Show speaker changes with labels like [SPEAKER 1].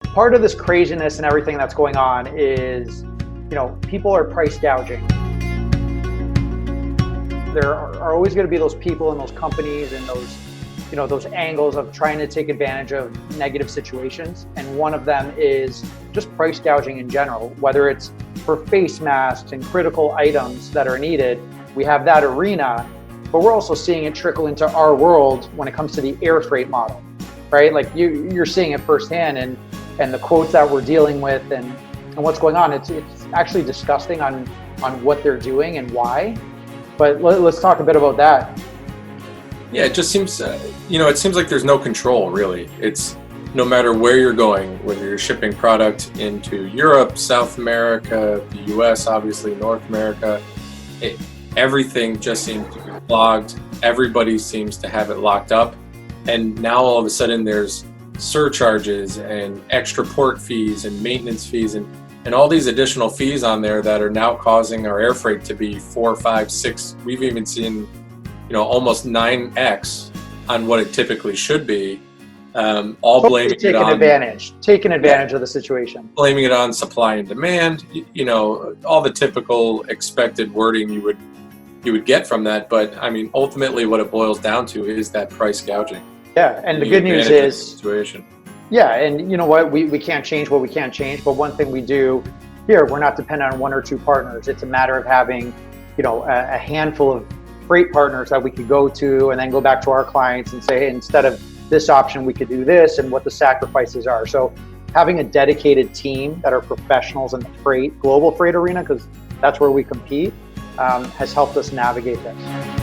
[SPEAKER 1] Part of this craziness and everything that's going on is, people are price gouging. There are always going to be those people and those companies and those angles of trying to take advantage of negative situations. And one of them is just price gouging in general, whether it's for face masks and critical items that are needed. We have that arena, but we're also seeing it trickle into our world when it comes to the air freight model, right? Like you're seeing it firsthand, and the quotes that we're dealing with and what's going on. It's actually disgusting on what they're doing and why. But let's talk a bit about that.
[SPEAKER 2] Yeah, it just seems, it seems like there's no control, really. It's no matter where you're going, whether you're shipping product into Europe, South America, the US, obviously North America, everything just seems to be clogged. Everybody seems to have it locked up. And now all of a sudden there's surcharges and extra port fees and maintenance fees and all these additional fees on there that are now causing our air freight to be 4, 5, 6. We've even seen, almost 9x on what it typically should be. All blaming it on
[SPEAKER 1] taking advantage of the situation,
[SPEAKER 2] blaming it on supply and demand. All the typical expected wording you would get from that. But I mean, ultimately, what it boils down to is that price gouging.
[SPEAKER 1] Yeah, and the good news is
[SPEAKER 2] situation.
[SPEAKER 1] Yeah, and you know what? We can't change what we can't change, but one thing we do here, we're not dependent on 1 or 2 partners. It's a matter of having, a handful of freight partners that we could go to and then go back to our clients and say, hey, instead of this option, we could do this and what the sacrifices are. So having a dedicated team that are professionals in the global freight arena, because that's where we compete, has helped us navigate this.